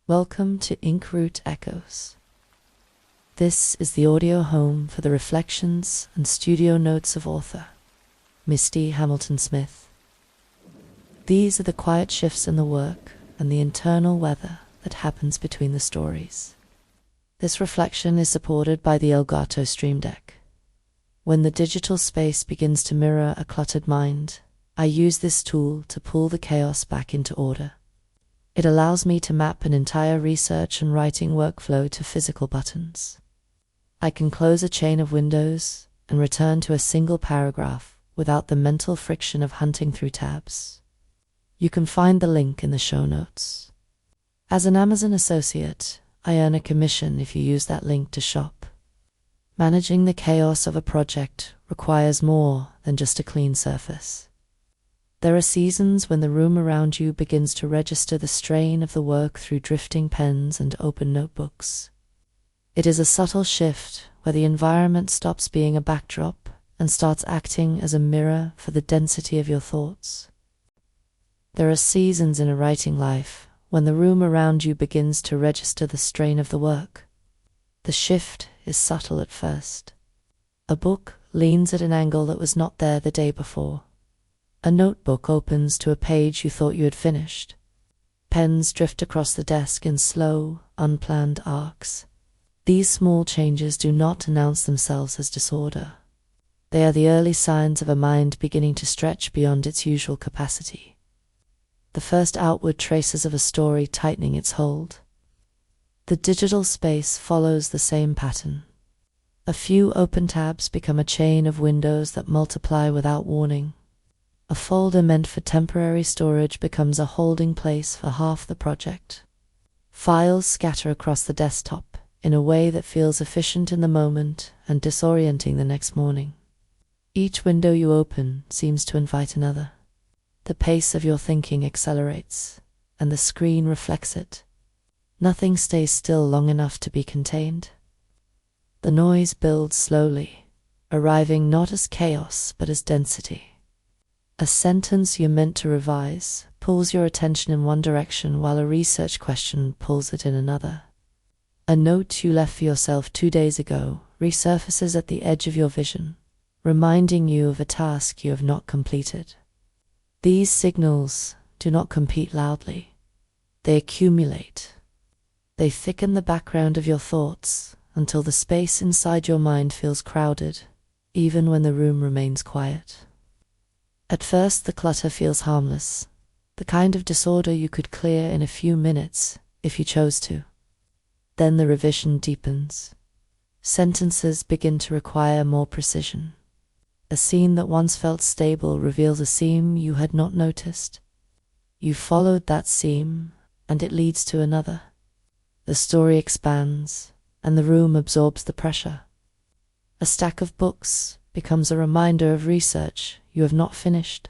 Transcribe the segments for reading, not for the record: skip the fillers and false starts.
Welcome to Inkroot Echoes. This is the audio home for the reflections and studio notes of author Misty Smith. These are the quiet shifts in the work and the internal weather that happens between the stories. This reflection is supported by the Elgato Stream Deck. When the digital space begins to mirror a cluttered mind, I use this tool to pull the chaos back into order. It allows me to map an entire research and writing workflow to physical buttons. I can close a chain of windows and return to a single paragraph without the mental friction of hunting through tabs. You can find the link in the show notes. As an Amazon associate, I earn a commission if you use that link to shop. Managing the chaos of a project requires more than just a clean surface. There are seasons when the room around you begins to register the strain of the work through drifting pens and open notebooks. It is a subtle shift where the environment stops being a backdrop and starts acting as a mirror for the density of your thoughts. There are seasons in a writing life when the room around you begins to register the strain of the work. The shift is subtle at first. A book leans at an angle that was not there the day before. A notebook opens to a page you thought you had finished. Pens drift across the desk in slow, unplanned arcs. These small changes do not announce themselves as disorder. They are the early signs of a mind beginning to stretch beyond its usual capacity. The first outward traces of a story tightening its hold. The digital space follows the same pattern. A few open tabs become a chain of windows that multiply without warning. A folder meant for temporary storage becomes a holding place for half the project. Files scatter across the desktop in a way that feels efficient in the moment and disorienting the next morning. Each window you open seems to invite another. The pace of your thinking accelerates, and the screen reflects it. Nothing stays still long enough to be contained. The noise builds slowly, arriving not as chaos but as density. A sentence you're meant to revise pulls your attention in one direction while a research question pulls it in another. A note you left for yourself 2 days ago resurfaces at the edge of your vision, reminding you of a task you have not completed. These signals do not compete loudly. They accumulate. They thicken the background of your thoughts until the space inside your mind feels crowded, even when the room remains quiet. At first, the clutter feels harmless, the kind of disorder you could clear in a few minutes if you chose to. Then the revision deepens. Sentences begin to require more precision. A scene that once felt stable reveals a seam you had not noticed. You followed that seam, and it leads to another. The story expands, and the room absorbs the pressure. A stack of books becomes a reminder of research you have not finished.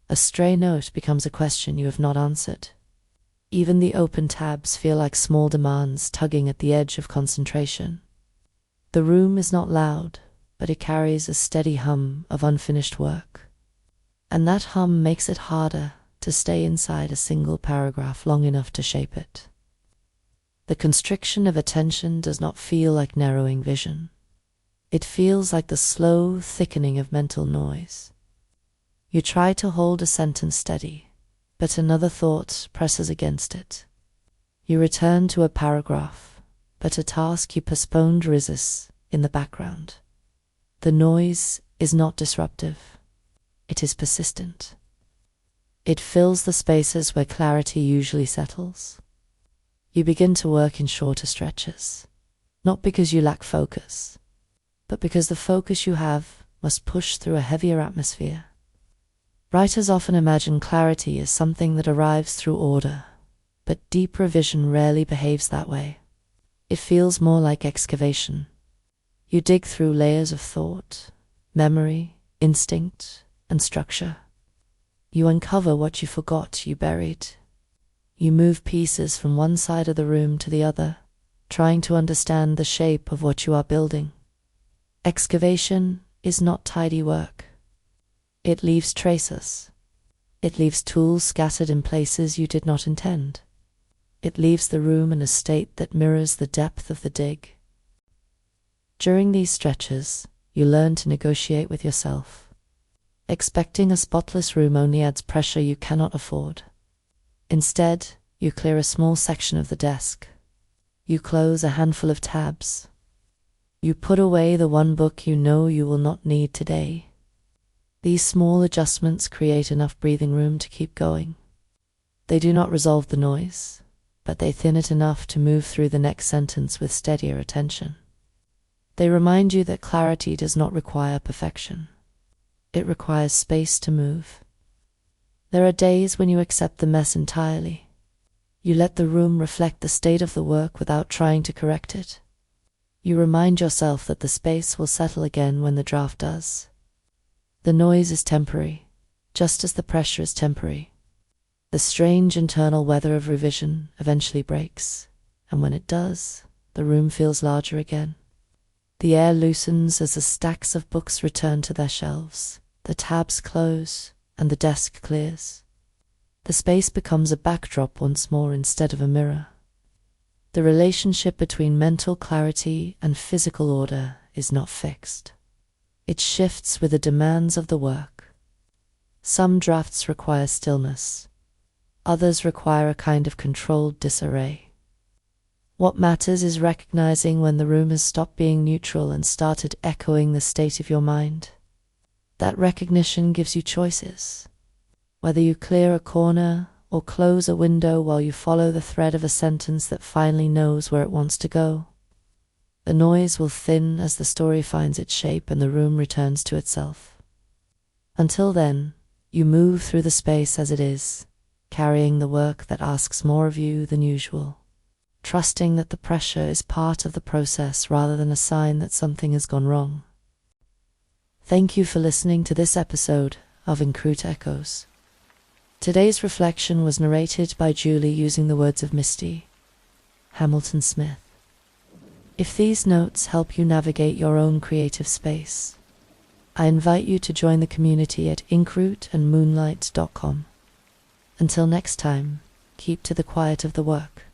A stray note becomes a question you have not answered. Even the open tabs feel like small demands tugging at the edge of concentration. The room is not loud, but it carries a steady hum of unfinished work. And that hum makes it harder to stay inside a single paragraph long enough to shape it. The constriction of attention does not feel like narrowing vision. It feels like the slow thickening of mental noise. You try to hold a sentence steady, but another thought presses against it. You return to a paragraph, but a task you postponed resists in the background. The noise is not disruptive. It is persistent. It fills the spaces where clarity usually settles. You begin to work in shorter stretches, not because you lack focus, but because the focus you have must push through a heavier atmosphere. Writers often imagine clarity as something that arrives through order, but deep revision rarely behaves that way. It feels more like excavation. You dig through layers of thought, memory, instinct, and structure. You uncover what you forgot you buried. You move pieces from one side of the room to the other, trying to understand the shape of what you are building. Excavation is not tidy work. It leaves traces. It leaves tools scattered in places you did not intend. It leaves the room in a state that mirrors the depth of the dig. During these stretches, you learn to negotiate with yourself. Expecting a spotless room only adds pressure you cannot afford. Instead, you clear a small section of the desk. You close a handful of tabs. You put away the one book you know you will not need today. These small adjustments create enough breathing room to keep going. They do not resolve the noise, but they thin it enough to move through the next sentence with steadier attention. They remind you that clarity does not require perfection. It requires space to move. There are days when you accept the mess entirely. You let the room reflect the state of the work without trying to correct it. You remind yourself that the space will settle again when the draft does. The noise is temporary, just as the pressure is temporary. The strange internal weather of revision eventually breaks, and when it does, the room feels larger again. The air loosens as the stacks of books return to their shelves, the tabs close, and the desk clears. The space becomes a backdrop once more instead of a mirror. The relationship between mental clarity and physical order is not fixed. It shifts with the demands of the work. Some drafts require stillness. Others require a kind of controlled disarray. What matters is recognizing when the room has stopped being neutral and started echoing the state of your mind. That recognition gives you choices. Whether you clear a corner or close a window while you follow the thread of a sentence that finally knows where it wants to go. The noise will thin as the story finds its shape and the room returns to itself. Until then, you move through the space as it is, carrying the work that asks more of you than usual, trusting that the pressure is part of the process rather than a sign that something has gone wrong. Thank you for listening to this episode of Narrated Echoes. Today's reflection was narrated by Julie using the words of Misty, Hamilton Smith. If these notes help you navigate your own creative space, I invite you to join the community at inkrootandmoonlight.com. Until next time, keep to the quiet of the work.